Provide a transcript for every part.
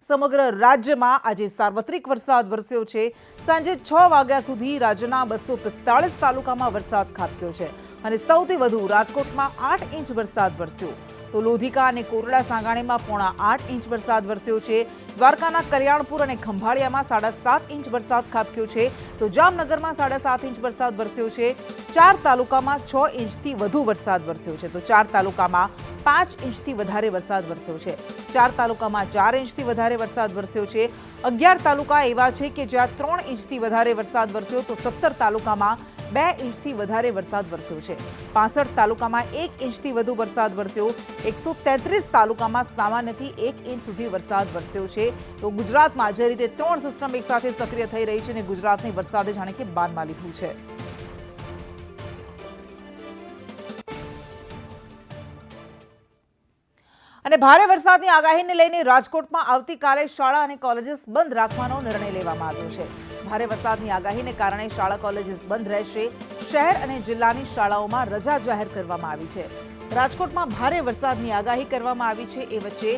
સમગ્ર રાજ્યમાં આજે સાર્વત્રિક વરસાદ વરસ્યો છે। સાંજે 6 વાગ્યા સુધી રાજ્યના 245 તાલુકામાં વરસાદ ખાબક્યો છે અને સૌથી વધુ રાજકોટમાં 8 ઇંચ વરસાદ વરસ્યો તો લોધિકા અને કોરડા સાંગાણીમાં 8.5 ઇંચ વરસાદ વરસ્યો છે। દ્વારકાના કલ્યાણપુર અને ખંભાળિયામાં 7.5 ઇંચ વરસાદ ખાબક્યો છે તો જામનગરમાં 7.5 ઇંચ વરસાદ વરસ્યો છે। 4 તાલુકામાં 6 ઇંચથી વધુ વરસાદ વરસ્યો છે તો 4 તાલુકામાં 5 ઇંચથી વધારે વરસાદ વરસ્યો છે। 4 તાલુકામાં 4 ઇંચથી વધારે વરસાદ વરસ્યો છે। 11 તાલુકા એવા છે કે જ્યાં 3 ઇંચથી વધારે વરસાદ વરસ્યો તો 17 તાલુકામાં 2 ઇંચથી વધારે વરસાદ વરસ્યો છે। 65 તાલુકામાં 1 ઇંચથી વધુ વરસાદ વરસ્યો। 133 તાલુકામાં સામાન્યથી 1 ઇંચ સુધી વરસાદ વરસ્યો છે તો ગુજરાતમાં જે રીતે 3 સિસ્ટમ એકસાથે સક્રિય થઈ રહી છે અને ગુજરાતની વરસાદે જાણે કે બાનમાં લીધું છે। અને ભારે વરસાદની આગાહીને લઈને રાજકોટમાં આવતીકાલે શાળા અને કોલેજીસ બંધ રાખવાનો નિર્ણય લેવામાં આવ્યો છે। ભારે વરસાદની આગાહીને કારણે શાળા કોલેજીસ બંધ રહેશે। શહેર અને જિલ્લાની શાળાઓમાં રજા જાહેર કરવામાં આવી છે। રાજકોટમાં ભારે વરસાદની આગાહી કરવામાં આવી છે એ વચ્ચે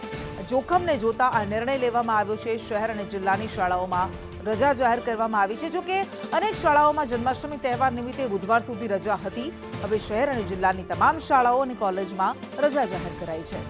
જોખમને જોતા આ નિર્ણય લેવામાં આવ્યો છે। શહેર અને જિલ્લાની શાળાઓમાં રજા જાહેર કરવામાં આવી છે। જોકે અનેક શાળાઓમાં જન્માષ્ટમી તહેવાર નિમિત્તે બુધવાર સુધી રજા હતી। હવે શહેર અને જિલ્લાની તમામ શાળાઓ અને કોલેજમાં રજા જાહેર કરાઈ છે।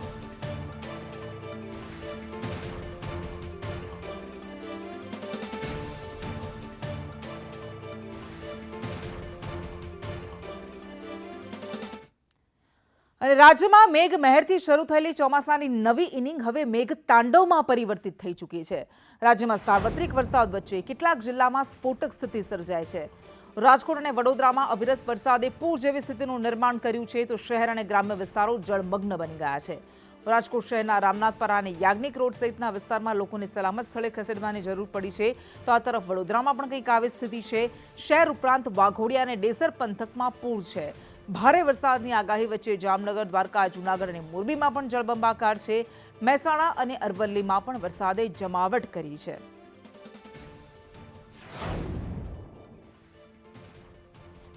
અને રાજ્યમાં મેઘ મહેરથી શરૂ થયેલી ચોમાસાની નવી ઇનિંગ હવે મેઘ તાંડવમાં પરિવર્તિત થઈ ચૂકી છે। રાજ્યમાં સાર્વત્રિક વરસાદ વચ્ચે કેટલાક જિલ્લામાં સ્ફોટક સ્થિતિ સર્જાય છે। રાજકોટ અને વડોદરામાં અવિરત વરસાદે પૂર જેવી સ્થિતિનું નિર્માણ કર્યું છે તો શહેર અને ગ્રામ્ય વિસ્તારો જળમગ્ન બની ગયા છે। રાજકોટ શહેરના રામનાથપરા અને યાજ્ઞિક રોડ સહિતના વિસ્તારમાં લોકોને સલામત સ્થળે ખસેડવાની જરૂર પડી છે તો આ તરફ વડોદરામાં પણ કંઈક આવી સ્થિતિ છે। શહેર ઉપરાંત વાઘોડિયા અને ડેસર પંથકમાં પૂર છે। ભારે વરસાદની આગાહી વચ્ચે જામનગર, દ્વારકા, જૂનાગઢ અને મોરબીમાં પણ જળબંબાકાર છે। મહેસાણા અને અરવલ્લીમાં પણ વરસાદે જમાવટ કરી છે।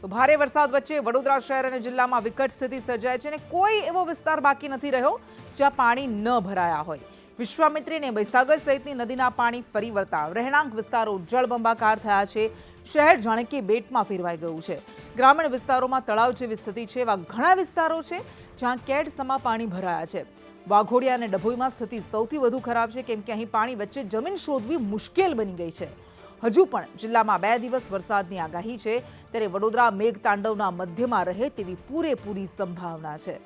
તો ભારે વરસાદ વચ્ચે વડોદરા શહેર અને જિલ્લામાં વિકટ સ્થિતિ સર્જાય છે અને કોઈ એવો વિસ્તાર બાકી નથી રહ્યો જ્યાં પાણી ન ભરાયા હોય। વિશ્વામિત્રી અને મહીસાગર સહિતની નદીના પાણી ફરી વળતા રહેણાંક વિસ્તારો જળબંબાકાર થયા છે। શહેર જાણે કે બેટમાં ફેરવાઈ ગયું છે। ગ્રામીણ વિસ્તારોમાં તળાવ જેવી સ્થિતિ છે। એવા ઘણા વિસ્તારો છે જ્યાં કેડ સમા પાણી ભરાયા છે। વાઘોડિયા અને ડભોઈમાં સ્થિતિ સૌથી વધુ ખરાબ છે કેમ કે અહીં પાણી વચ્ચે જમીન શોધવી મુશ્કેલ બની ગઈ છે। હજુ પણ જિલ્લામાં 2 દિવસ વરસાદની આગાહી છે ત્યારે વડોદરા મેઘ તાંડવના મધ્યમાં રહે તેવી પૂરેપૂરી સંભાવના છે।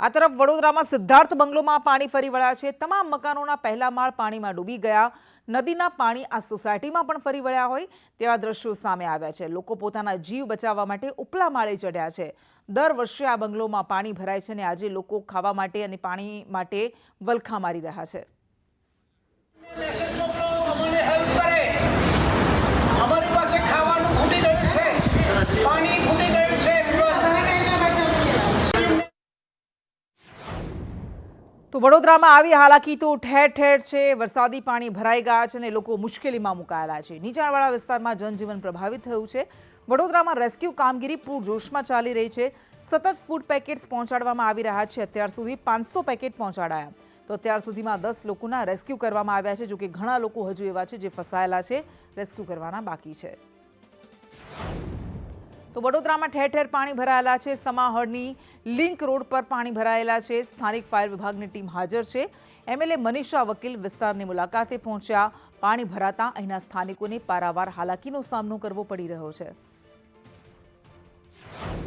આ તરફ વડોદરામાં સિદ્ધાર્થ બંગલોમાં પાણી ફરી વળ્યા છે। તમામ મકાનોના પહેલા માળ પાણીમાં ડૂબી ગયા। નદીના પાણી આ સોસાયટીમાં પણ ફરી વળ્યા હોય તેવા દ્રશ્યો સામે આવ્યા છે। લોકો પોતાના જીવ બચાવવા માટે ઉપલા માળે ચડ્યા છે। દર વર્ષે આ બંગલોમાં પાણી ભરાય છે અને આજે લોકો ખાવા માટે અને પાણી માટે વલખા મારી રહ્યા છે। તો વડોદરામાં આવી હાલાકી તો ઠેર ઠેર છે। વરસાદી પાણી ભરાઈ ગયા છે અને લોકો મુશ્કેલીમાં મુકાયેલા છે। નીચાણવાળા વિસ્તારમાં જનજીવન પ્રભાવિત થયું છે। વડોદરામાં રેસ્ક્યુ કામગીરી પૂરજોશમાં ચાલી રહી છે। સતત ફૂડ પેકેટ્સ પહોંચાડવામાં આવી રહ્યા છે। અત્યાર સુધી 500 પેકેટ પહોંચાડાયા તો અત્યાર સુધીમાં 10 લોકોના રેસ્ક્યુ કરવામાં આવ્યા છે। જોકે ઘણા લોકો હજુ એવા છે જે ફસાયેલા છે, રેસ્ક્યુ કરવાના બાકી છે। તો વડોદરામાં ઠેર ઠેર પાણી ભરાયેલા છે। સમાહળની લિંક રોડ પર પાણી ભરાયેલા છે। સ્થાનિક ફાયર વિભાગની ટીમ હાજર છે। એમએલએ મનીષા વકીલ વિસ્તારની મુલાકાતે પહોંચ્યા। પાણી ભરાતા અહીંના સ્થાનિકોને પારાવાર હાલાકીનો સામનો કરવો પડી રહ્યો છે।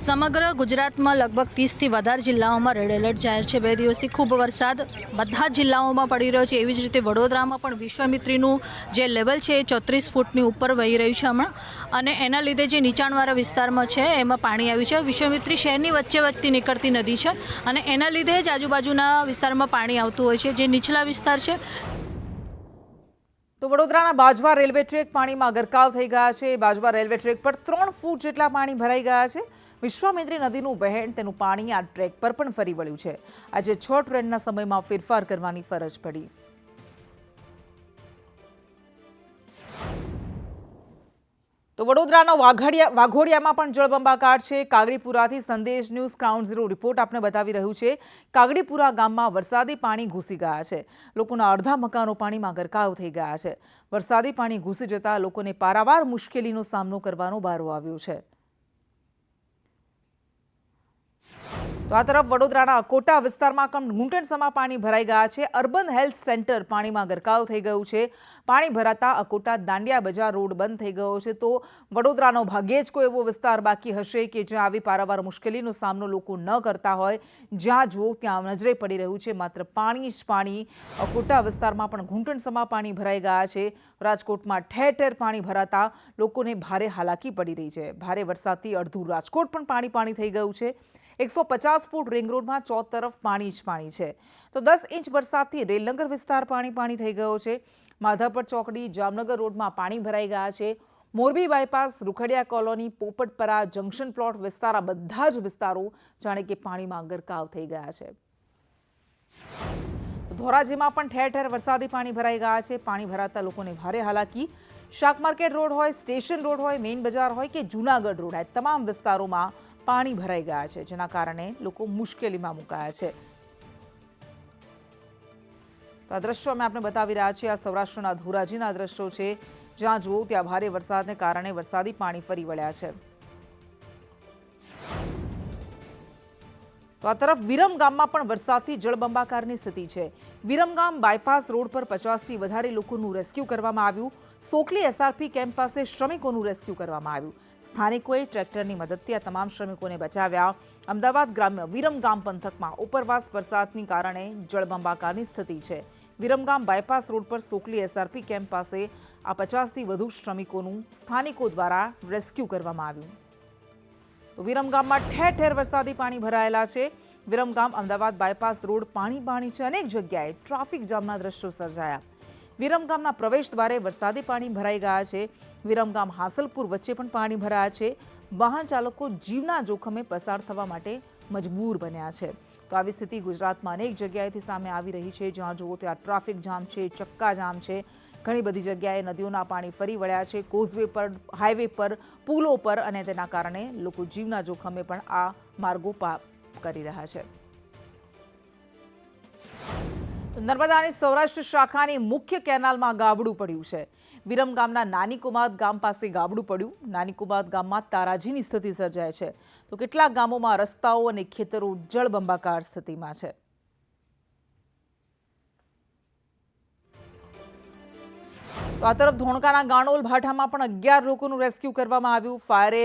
સમગ્ર ગુજરાતમાં લગભગ 30થી વધારે જિલ્લાઓમાં રેડ એલર્ટ જાહેર છે। 2 દિવસથી ખૂબ વરસાદ બધા જિલ્લાઓમાં પડી રહ્યો છે। એવી જ રીતે વડોદરામાં પણ વિશ્વામિત્રીનું જે લેવલ છે એ 34 ફૂટની ઉપર વહી રહ્યું છે હમણાં અને એના લીધે જે નીચાણવાળા વિસ્તારમાં છે એમાં પાણી આવ્યું છે। વિશ્વામિત્રી શહેરની વચ્ચે વચ્ચે નીકળતી નદી છે અને એના લીધે જ આજુબાજુના વિસ્તારમાં પાણી આવતું હોય છે। જે નીચલા વિસ્તાર છે તો વડોદરાના બાજવા રેલવે ટ્રેક પાણીમાં ગરકાવ થઈ ગયા છે। બાજવા રેલવે ટ્રેક પર 3 ફૂટ જેટલા પાણી ભરાઈ ગયા છે। વિશ્વામિત્રી નદીનું વહેણ તેનું પાણી આ ટ્રેક પર પણ ફરી વળ્યું છે। આજે 6 ટ્રેનના સમયમાં ફેરફાર કરવાની ફરજ પડી। તો વડોદરાના વાઘોડિયામાં પણ જળબંબાકાર છે. કાગડીપુરાથી સંદેશ ન્યૂઝ ગ્રાઉન્ડ ઝીરો રિપોર્ટ આપને બતાવી રહ્યું છે. કાગડીપુરા ગામમાં વરસાદી પાણી ઘૂસી ગયા છે. લોકોના અડધા મકાનો પાણીમાં ગરકાવ થઈ ગયા છે. વરસાદી પાણી ઘૂસી જતા લોકોને પારાવાર મુશ્કેલીનો સામનો કરવાનો વારો આવ્યો છે. તો આ તરફ વડોદરાના અકોટા વિસ્તારમાં પણ ઘૂંટણસમાં પાણી ભરાઈ ગયા છે. અર્બન હેલ્થ સેન્ટર પાણીમાં ગરકાવ થઈ ગયું છે. પાણી ભરાતા અકોટા દાંડિયા બજાર રોડ બંધ થઈ ગયો છે. તો વડોદરાનો ભાગ્યે જ કોઈ એવો વિસ્તાર બાકી હશે કે જ્યાં આવી પારાવાર મુશ્કેલીનો સામનો લોકો ન કરતા હોય. જ્યાં જુઓ ત્યાં નજરે પડી રહ્યું છે માત્ર પાણી જ પાણી. અકોટા વિસ્તારમાં પણ ઘૂંટણસમાં પાણી ભરાઈ ગયા છે. રાજકોટમાં ઠેર ઠેર પાણી ભરાતા લોકોને ભારે હાલાકી પડી રહી છે. ભારે વરસાદથી અડધું રાજકોટ પણ પાણી થઈ ગયું છે. 150 ફૂટ રિંગ રોડમાં ચોતરફ પાણી જ પાણી છે. તો 10 ઇંચ વરસાદથી રેલનગર વિસ્તાર પાણી થઈ ગયો છે. માધાપર ચોકડી જામનગર રોડમાં પાણી ભરાઈ ગયા છે. Morbi bypass, રૂખડિયા colony, Popatpara, junction plot વિસ્તાર આ બધા જ વિસ્તારો જાણે કે પાણીમાં ગરકાવ થઈ ગયા છે. ધોરાજીમાં પણ ઠેર ઠેર વરસાદી પાણી ભરાઈ ગયા છે. પાણી ભરાતા લોકોને ભારે હાલાકી. શાક માર્કેટ રોડ હોય, સ્ટેશન રોડ હોય, મેઇન બજાર હોય કે જૂનાગઢ રોડ હોય, તમામ વિસ્તારોમાં પાણી ભરાઈ ગયા છે, જેના કારણે લોકો મુશ્કેલીમાં મુકાયા છે. તો આ દ્રશ્યો અમે આપને બતાવી રહ્યા છીએ. આ સૌરાષ્ટ્રના ધોરાજીના દ્રશ્યો છે. જ્યાં જુઓ ત્યાં ભારે વરસાદને કારણે વરસાદી પાણી ફરી વળ્યા છે. તો આ તરફ વિરમગામમાં પણ વરસાદથી જળબંબાકારની સ્થિતિ છે. વિરમગામ બાયપાસ રોડ પર 50થી વધારે લોકોનું રેસ્ક્યુ કરવામાં આવ્યું. સોકલી એસઆરપી કેમ્પ પાસે શ્રમિકોનું રેસ્ક્યુ કરવામાં આવ્યું. સ્થાનિકોએ ટ્રેક્ટરની મદદથી આ તમામ શ્રમિકોને બચાવ્યા. અમદાવાદ ગ્રામ્ય વિરમગામ પંથકમાં ઉપરવાસ વરસાદની કારણે જળબંબાકારની સ્થિતિ છે. વિરમગામ બાયપાસ રોડ પર સોકલી એસઆરપી કેમ્પ પાસે આ 50થી વધુ શ્રમિકોનું સ્થાનિકો દ્વારા રેસ્ક્યુ કરવામાં આવ્યું. તો વિરમગામમાં ઠેર ઠેર વરસાદી પાણી ભરાયેલા છે. વિરમગામ અમદાવાદ બાયપાસ રોડ પાણી છે. અનેક જગ્યાએ ટ્રાફિક જામના દ્રશ્યો સર્જાયા. વિરમગામના પ્રવેશ દ્વારે વરસાદી પાણી ભરાઈ ગયા છે. વિરમગામ હાંસલપુર વચ્ચે પણ પાણી ભરાયા છે. વાહન ચાલકો જીવના જોખમે પસાર થવા માટે મજબૂર બન્યા છે. તો આવી સ્થિતિ ગુજરાતમાં અનેક જગ્યાએથી સામે આવી રહી છે. જ્યાં જુઓ ત્યાં ટ્રાફિક જામ છે, ચક્કા જામ છે. ઘણી બધી જગ્યાએ નદીઓના પાણી ફરી વળ્યા છે. કોઝવે પર, હાઈવે પર, પુલો પર, અને તેના કારણે લોકો જીવના જોખમે પણ આ માર્ગો પાર કરી રહ્યા છે. નર્મદાની સૌરાષ્ટ્ર શાખાની મુખ્ય કેનાલમાં ગાબડું પડ્યું છે. વિરમગામના નાનીકુમાદ ગામ પાસે ગાબડું પડ્યું. નાનીકુમાદ ગામમાં તારાજીની સ્થિતિ સર્જાય છે. તો કેટલાક ગામોમાં રસ્તાઓ અને ખેતરો જળબંબાકાર સ્થિતિમાં છે. તો આ તરફ ધોણકાના ગાણોલ ભાઠામાં પણ 11 લોકોનું રેસ્ક્યુ કરવામાં આવ્યું. ફાયરે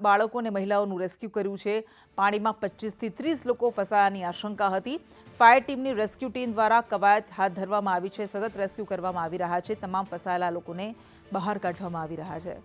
બાળકો અને મહિલાઓનું રેસ્ક્યુ કર્યું છે. પાણીમાં 25થી 30 લોકો ફસાયાની આશંકા હતી. ફાયર ટીમની રેસ્ક્યુ ટીમ દ્વારા કવાયત હાથ ધરવામાં આવી છે. સતત રેસ્ક્યુ કરવામાં આવી રહ્યા છે. તમામ ફસાયેલા લોકોને બહાર કાઢવામાં આવી રહ્યા છે.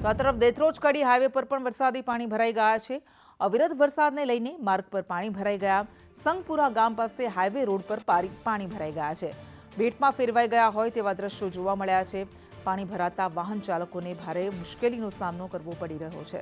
તો આ તરફ દેત્રોજ કડી હાઈવે પર પણ વરસાદી પાણી ભરાઈ ગયા છે. અવિરત વરસાદને લઈને માર્ગ પર પાણી ભરાઈ ગયા. સંગપુરા ગામ પાસે હાઈવે રોડ પર પાણી ભરાઈ ગયા છે. બેટમાં ફેરવાઈ ગયા હોય તેવા દ્રશ્યો જોવા મળ્યા છે. પાણી ભરાતા વાહન ચાલકોને ભારે મુશ્કેલીનો સામનો કરવો પડી રહ્યો છે.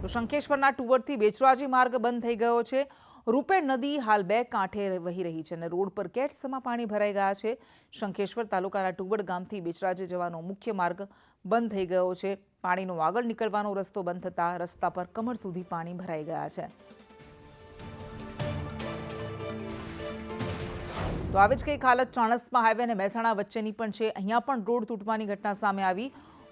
તો શંખેશ્વરના ટુવરથી બેચરાજી માર્ગ બંધ થઈ ગયો છે. રૂપેણ નદી હાલ 2 કાંઠે વહી રહી છે અને રોડ પર કેટસમાં પાણી ભરાઈ ગયા છે. શંખેશ્વર તાલુકાના ટુવડ ગામથી બેચરાજી જવાનો મુખ્ય માર્ગ બંધ થઈ ગયો છે. પાણીનો આગળ નીકળવાનો રસ્તો બંધ થતાં રસ્તા પર કમર સુધી પાણી ભરાઈ ગયા છે. તો આવી જ કંઈક હાલત ચાણસ્મા હાઈવે અને મહેસાણા વચ્ચેની પણ છે. અહીંયા પણ રોડ તૂટવાની ઘટના સામે આવી.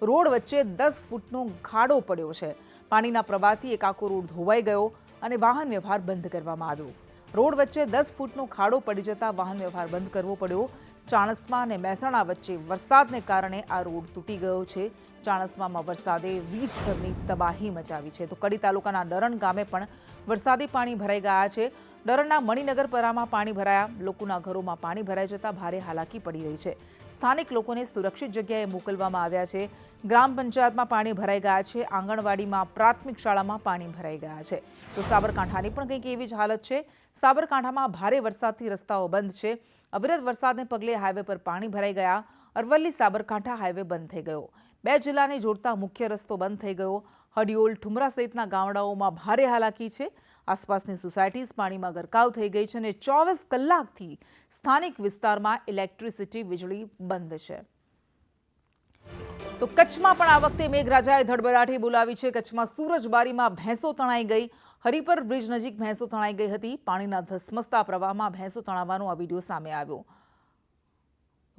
રોડ વચ્ચે 10 ફૂટનો ખાડો પડ્યો છે. પાણીના પ્રવાહથી એક આખો રોડ ધોવાઈ ગયો અને વાહન વ્યવહાર બંધ કરવામાં આવ્યો. રોડ વચ્ચે 10 ફૂટનો ખાડો પડી જતા વાહન વ્યવહાર બંધ કરવો પડ્યો. ચાણસ્મા અને મહેસાણા વચ્ચે વરસાદને કારણે આ રોડ તૂટી ગયો છે. ચાણસ્મામાં વરસાદે વીજ સ્તરની તબાહી મચાવી છે. તો કડી તાલુકાના ડરણ ગામે પણ વરસાદી પાણી ભરાઈ ગયા છે. ડરણના મણિનગરપરામાં પાણી ભરાયા. લોકોના ઘરોમાં પાણી ભરાઈ જતા ભારે હાલાકી પડી રહી છે. સ્થાનિક લોકોને સુરક્ષિત જગ્યાએ મોકલવામાં આવ્યા છે. ગ્રામ પંચાયતમાં પાણી ભરાઈ ગયા છે. આંગણવાડીમાં, પ્રાથમિક શાળામાં પાણી ભરાઈ ગયા છે. તો સાબરકાંઠાની પણ કંઈક એવી જ હાલત છે. સાબરકાંઠામાં ભારે વરસાદથી રસ્તાઓ બંધ છે. અવિરત વરસાદને પગલે હાઈવે પર પાણી ભરાઈ ગયા. અરવલ્લી સાબરકાંઠા હાઈવે બંધ થઈ ગયો. બે જિલ્લાને જોડતા મુખ્ય રસ્તો બંધ થઈ ગયો. હડિયોલ, ઠુમરા સહિતના ગામડાઓમાં ભારે હાલાકી છે. આસપાસની સોસાયટીઝ પાણીમાં ગરકાવ થઈ ગઈ છે અને 24 કલાકથી સ્થાનિક વિસ્તારમાં ઇલેક્ટ્રિસિટી વીજળી બંધ છે. તો કચ્છમાં પણ આ વખતે મેઘરાજાએ ધડબડાટી બોલાવી છે. કચ્છમાં સુરજબારીમાં ભેંસો તણાઈ ગઈ. હરિપર બ્રિજ નજીક ભેંસો તણાઈ ગઈ હતી. પાણીના ધસમસતા પ્રવાહમાં ભેંસો તણાવવાનો આ વિડીયો સામે આવ્યો.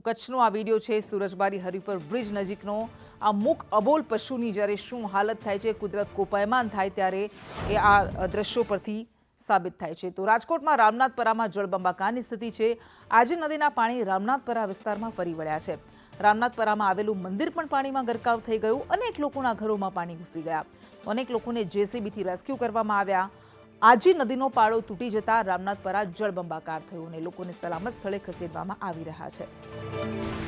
કચ્છનો આ વિડીયો છે સુરજબારી હરિપર બ્રિજ નજીકનો. આ મૂક અબોલ પશુની જ્યારે શું હાલત થાય છે, કુદરત કોપાયમાન થાય ત્યારે એ આ દ્રશ્યો પરથી સાબિત થાય છે. તો રાજકોટમાં રામનાથપરામાં જળબંબાકારની સ્થિતિ છે. આજી નદીના પાણી રામનાથપરા વિસ્તારમાં ફરી વળ્યા છે. રામનાથપરામાં આવેલું મંદિર પણ પાણીમાં ગરકાવ થઈ ગયું. અનેક લોકોના ઘરોમાં પાણી ઘૂસી ગયા. અનેક લોકોને જેસીબીથી રેસ્ક્યુ કરવામાં આવ્યા. આજી નદીનો પાળો તૂટી જતા રામનાથપરા જળબંબાકાર થયું અને લોકોને સલામત સ્થળે ખસેડવામાં આવી રહ્યા છે.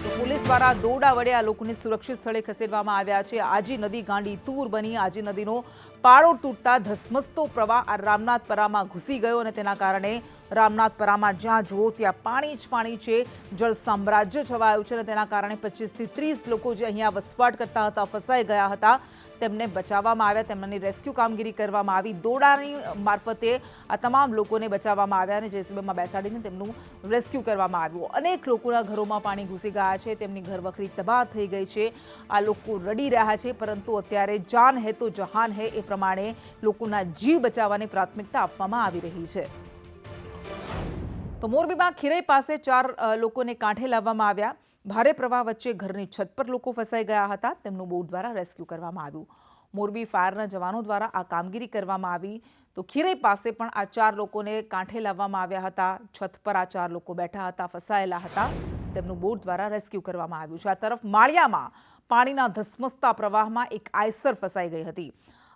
તો પોલીસ દ્વારા દોરડા વડે આ લોકોને સુરક્ષિત સ્થળે ખસેડવામાં આવ્યા છે. આજી નદી ગાંડી તૂર બની. આજી નદીનો પાળો તૂટતા ધસમસતો પ્રવાહ આ રામનાથપરામાં ઘૂસી ગયો અને તેના કારણે રામનાથપરામાં જ્યાં જુઓ ત્યાં પાણી જ પાણી છે. જળ સામ્રાજ્ય છવાયું છે અને તેના કારણે 25 થી 30 લોકો જે અહીંયા વસવાટ કરતા હતા, ફસાઈ ગયા હતા, તેમને બચાવવામાં આવ્યા. તેમની રેસ્ક્યુ કામગીરી કરવામાં આવી. દોરડાની મારફતે આ તમામ લોકોને બચાવવામાં આવ્યા અને જેસીબીમાં બેસાડીને તેમનું રેસ્ક્યુ કરવામાં આવ્યું. અનેક લોકોના ઘરોમાં પાણી ઘૂસી ગયા છે. તેમની ઘરવખરી તબાહ થઈ ગઈ છે. આ લોકો રડી રહ્યા છે, પરંતુ અત્યારે જાન હે તો જહાન હે એ પ્રમાણે લોકોના જીવ બચાવવાની પ્રાથમિકતા આપવામાં આવી રહી છે. તો મોરબીમાં ખીરઈ પાસે 4 લોકોને કાંઠે લાવવામાં આવ્યા. ભારે પ્રવાહ વચ્ચે ઘરની છત પર લોકો ફસાઈ ગયા હતા. તેમનું બોટ દ્વારા રેસ્ક્યુ કરવામાં આવ્યું. મોરબી ફાયરના જવાનો દ્વારા આ કામગીરી કરવામાં આવી. તો ખીરઈ પાસે પણ આ 4 લોકોને કાંઠે લાવવામાં આવ્યા હતા. છત પર આ 4 લોકો બેઠા હતા, ફસાયેલા હતા. તેમનું બોટ દ્વારા રેસ્ક્યુ કરવામાં આવ્યું છે. આ તરફ માળિયામાં પાણીના ધસમસતા પ્રવાહમાં એક આઈસર ફસાઈ ગઈ હતી.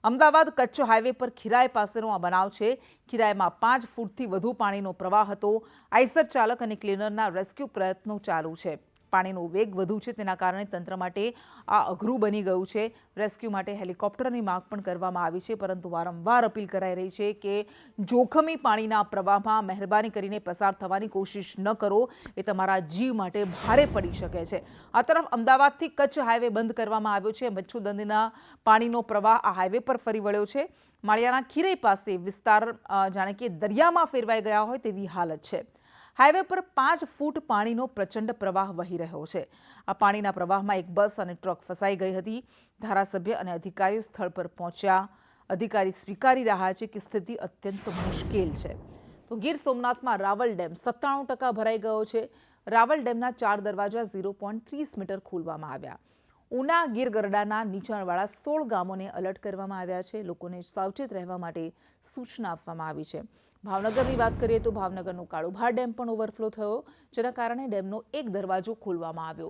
અમદાવાદ કચ્છ હાઈવે પર ખીરાઈ પાસેનો આ બનાવ છે. ખીરાઈમાં 5 ફૂટથી વધુ પાણીનો પ્રવાહ હતો. આઈસર ચાલક અને ક્લીનરના રેસ્ક્યુ પ્રયત્નો ચાલુ છે. પાણીનો વેગ વધુ છે, તેના કારણે તંત્ર માટે આ અઘરું બની ગયું છે. રેસ્ક્યુ માટે હેલિકોપ્ટરની માંગ પણ કરવામાં આવી છે, પરંતુ વારંવાર અપીલ કરાઈ રહી છે કે જોખમી પાણીના પ્રવાહમાં મહેરબાની કરીને પસાર થવાની કોશિશ ન કરો. એ તમારા જીવ માટે ભારે પડી શકે છે. આ તરફ અમદાવાદથી કચ્છ હાઈવે બંધ કરવામાં આવ્યો છે. મચ્છુદંડીના પાણીનો પ્રવાહ આ હાઈવે પર ફરી વળ્યો છે. માળિયાના ખીરઈ પાસે વિસ્તાર જાણે કે દરિયામાં ફેરવાઈ ગયા હોય તેવી હાલત છે. હાઈવે પર 5 ફૂટ પાણીનો પ્રચંડ પ્રવાહ વહી રહ્યો છે. આ પાણીના પ્રવાહમાં એક બસ અને ટ્રક ફસાઈ ગઈ હતી. ધારાસભ્ય અને અધિકારીઓ સ્થળ પર પહોંચ્યા. અધિકારી સ્વીકારી રહ્યા છે કે સ્થિતિ અત્યંત મુશ્કેલ છે. તો ગીર સોમનાથમાં રાવલ ડેમ 97% ભરાઈ ગયો છે. રાવલ ડેમના 4 દરવાજા 0.30 મીટર ખોલવામાં આવ્યા. ઉના ગીર ગરડાના નીચાણવાળા 16 ગામોને એલર્ટ કરવામાં આવ્યા છે. લોકોને સાવચેત રહેવા માટે સૂચના આપવામાં આવી છે. ભાવનગરની વાત કરીએ તો ભાવનગરનો કાળુભાર ડેમ પણ ઓવરફ્લો થયો, જેના કારણે ડેમનો એક દરવાજો ખોલવામાં આવ્યો.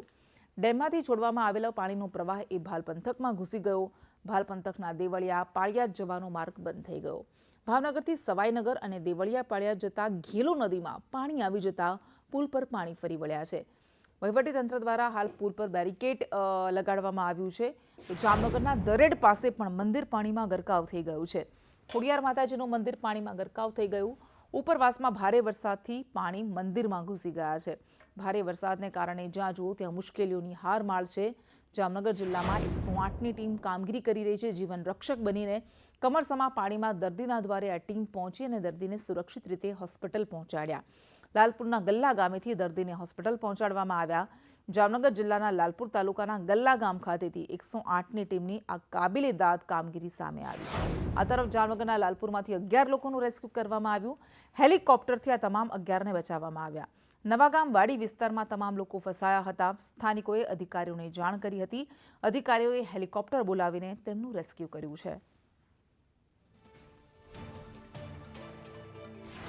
ડેમમાંથી છોડવામાં આવેલો પાણીનો પ્રવાહ એ ભાલ પંથકમાં ઘૂસી ગયો. ભાલ પંથકના દેવળિયા પાળિયાદ જવાનો માર્ગ બંધ થઈ ગયો. ભાવનગરથી સવાઈનગર અને દેવળિયા પાળિયાદ જતા ઘેલો નદીમાં પાણી આવી જતા પુલ પર પાણી ફરી વળ્યા છે. વહીવટીતંત્ર દ્વારા હાલ પુલ પર બેરિકેડ લગાડવામાં આવ્યું છે. તો જામનગરના દરેડ પાસે પણ મંદિર પાણીમાં ગરકાવ થઈ ગયું છે. ખોડિયાર માતાજીનું મંદિર પાણીમાં ગરકાવ થઈ ગયું. ઉપરવાસમાં ભારે વરસાદથી પાણી મંદિરમાં ઘૂસી ગયા છે. ભારે વરસાદને કારણે જ્યાં જુઓ ત્યાં મુશ્કેલીઓની હારમાળ છે. જામનગર જિલ્લામાં 108ની ટીમ કામગીરી કરી રહી છે. જીવન રક્ષક બનીને કમરસમા પાણીમાં દર્દીના દ્વારે આ ટીમ પહોંચી અને દર્દીને સુરક્ષિત રીતે હોસ્પિટલ પહોંચાડ્યા. લાલપુરના ગલ્લા ગામેથી દર્દીને હોસ્પિટલ પહોંચાડવામાં આવ્યા. જામનગર જિલ્લાના લાલપુર તાલુકાના ગલ્લા ગામ ખાતેથી 108ની ટીમની આ કાબિલે-દાદ કામગીરી સામે આવી. આ તરફ જામનગરના લાલપુરમાંથી 11 લોકોનું રેસ્ક્યુ કરવામાં આવ્યું. હેલિકોપ્ટરથી આ તમામ 11ને બચાવવામાં આવ્યા. નવાગામ વાડી વિસ્તારમાં તમામ લોકો ફસાયા હતા. સ્થાનિકોએ અધિકારીઓને જાણ કરી હતી. અધિકારીઓએ હેલિકોપ્ટર બોલાવીને તેમનું રેસ્ક્યુ કર્યું છે.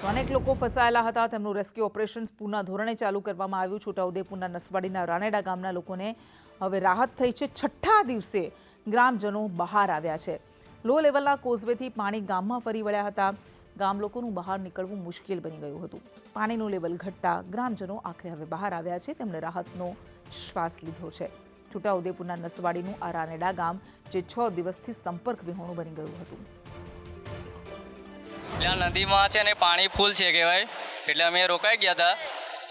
અનેક લોકો ફસાયેલા હતા. તેમનું રેસ્ક્યુ ઓપરેશન પૂર્ણ ધોરણે ચાલુ કરવામાં આવ્યું. છોટાઉદેપુરના નસવાડીના રાનેડા ગામના લોકોને હવે રાહત થઈ છે. 6ઠ્ઠા દિવસે ગ્રામજનો બહાર આવ્યા છે. લો લેવલના કોઝવેથી પાણી ગામમાં ફરી વળ્યા હતા. ગામ લોકોનું બહાર નીકળવું મુશ્કેલ બની ગયું હતું. પાણીનું લેવલ ઘટતા ગ્રામજનો આખરે હવે બહાર આવ્યા છે. તેમણે રાહતનો શ્વાસ લીધો છે. છોટાઉદેપુરના નસવાડીનું આ રાનેડા ગામ જે 6 દિવસથી સંપર્ક વિહોણું બની ગયું હતું. ત્યાં નદીમાં છે ને પાણી ફૂલ છે કહેવાય, એટલે અમે રોકાઈ ગયા હતા.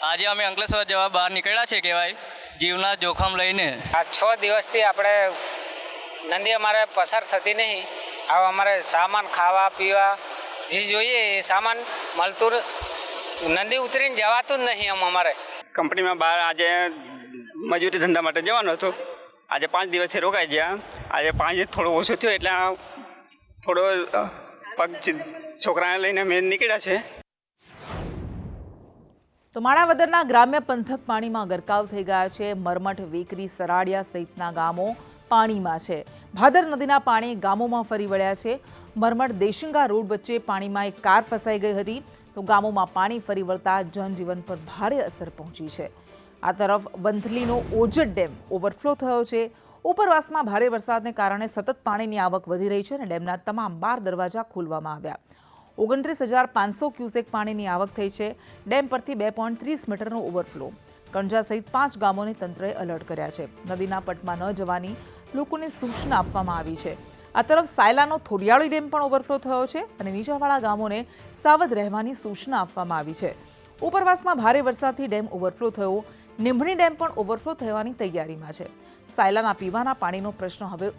આજે અમે અંકલેશ્વર જવા બહાર નીકળ્યા છે કહેવાય. જીવના જોખમ લઈને આ 6 દિવસથી આપણે નદી અમારે પસાર થતી નહીં. આ અમારે સામાન ખાવા પીવા જે જોઈએ એ સામાન મળતું નદી ઉતરીને જવાતું જ નહીં. અમારે કંપનીમાં બહાર આજે મજૂરી ધંધા માટે જવાનું હતું. આજે 5 દિવસથી રોકાઈ ગયા. આજે 5 થોડો ઓછો થયો એટલે થોડો પગ છોકરાને લઈને મેં નીકળ્યા છે. તો માણાવદરના ગ્રામ્ય પંથક પાણીમાં ગરકાવ થઈ ગયા છે. મરમઠ, વેકરી, સરાડિયા સહિતના ગામો પાણીમાં છે. ભાદર નદીના પાણી ગામોમાં ફરી વળ્યા છે. મરમઠ દેશિંગા રોડ વચ્ચે પાણીમાં એક કાર ફસાઈ ગઈ હતી. તો ગામોમાં પાણી ફરી વળતા જનજીવન પર ભારે અસર પહોંચી છે. આ તરફ વંથલીનો ઓજત ડેમ ઓવરફ્લો થયો છે. ઉપરવાસમાં ભારે વરસાદને કારણે સતત પાણીની આવક વધી રહી છે અને ડેમના તમામ 12 દરવાજા ખોલવામાં આવ્યા. 29,500 ક્યુસેક પાણીની આવક થઈ છે. ડેમ પરથી 2.30 મીટરનો ઓવરફ્લો. કણજા સહિત 5 ગામોને તંત્રએ એલર્ટ કર્યા છે. નદીના પટમાં ન જવાની લોકોને સૂચના આપવામાં આવી છે. આ તરફ સાયલાનો થોડિયાળી ડેમ પણ ઓવરફ્લો થયો છે અને નીચાણવાળા ગામોને સાવધ રહેવાની સૂચના આપવામાં આવી છે. ઉપરવાસમાં ભારે વરસાદથી ડેમ ઓવરફ્લો થયો. નિંભણી ડેમ પણ ઓવરફ્લો થવાની તૈયારીમાં છે. સાયલાના પીવાના પાણીનો પ્રશ્ન હવે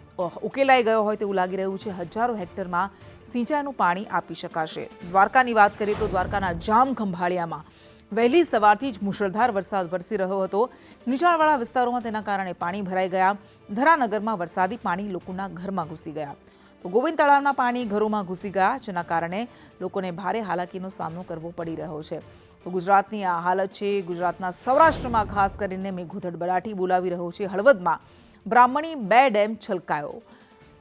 ઉકેલાઈ ગયો હોય તેવું લાગી રહ્યું છે. હજારો હેક્ટરમાં સિંચાઈનું પાણી આપી શકાશે. દ્વારકાની વાત કરીએ તો દ્વારકાના જામ ખંભાળિયામાં વહેલી સવારથી જ મુશળધાર વરસાદ વરસી રહ્યો હતો. નીચાણવાળા વિસ્તારોમાં તેના કારણે પાણી ભરાઈ ગયા. ધરાનગરમાં વરસાદી પાણી લોકોના ઘરમાં ઘૂસી ગયા. તો ગોવિંદ તળાવના પાણી ઘરોમાં ઘૂસી ગયા, જેના કારણે લોકોને ભારે હાલાકીનો સામનો કરવો પડી રહ્યો છે. તો ગુજરાતની આ હાલત છે. ગુજરાતના સૌરાષ્ટ્રમાં ખાસ કરીને મેઘોધડ બડાટી બોલાવી રહ્યો છે. હળવદમાં બ્રાહ્મણી 2 ડેમ છલકાયો.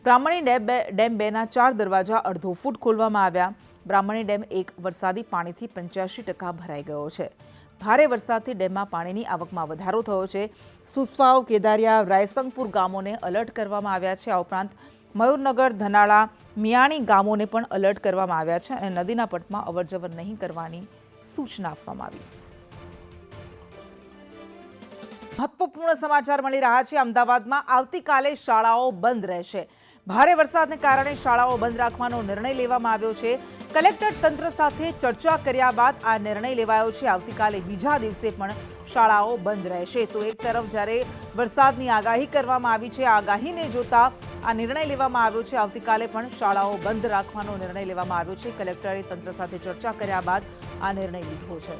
બ્રાહ્મણી ડેમ 2ના 4 દરવાજા અડધો ફૂટ ખોલવામાં આવ્યા. બ્રાહ્મણી ડેમ 1 વરસાદી પાણીથી 85% ભરાઈ ગયો છે. ભારે વરસાદથી ડેમમાં પાણીની આવકમાં વધારો થયો છે. સુસવાવ, કેદારિયા, રાયસંગપુર ગામોને એલર્ટ કરવામાં આવ્યા છે. આ ઉપરાંત મયુરનગર, ધનાળા, મિયાણી ગામોને પણ એલર્ટ કરવામાં આવ્યા છે અને નદીના પટમાં અવરજવર નહીં કરવાની સૂચના આપવામાં આવી. મહત્વપૂર્ણ સમાચાર મળી રહ્યા છે. અમદાવાદમાં આવતીકાલે શાળાઓ બંધ રહેશે. ભારે વરસાદને કારણે શાળાઓ બંધ રાખવાનો નિર્ણય લેવામાં આવ્યો છે. કલેક્ટર તંત્ર સાથે ચર્ચા કર્યા બાદ આ નિર્ણય લેવાયો છે. આવતીકાલે બીજા દિવસે પણ શાળાઓ બંધ રહેશે. તો એક તરફ જ્યારે વરસાદની આગાહી કરવામાં આવી છે, આગાહીને જોતા આ નિર્ણય લેવામાં આવ્યો છે. આવતીકાલે પણ શાળાઓ બંધ રાખવાનો નિર્ણય લેવામાં આવ્યો છે. કલેક્ટરે તંત્ર સાથે ચર્ચા કર્યા બાદ આ નિર્ણય લીધો છે.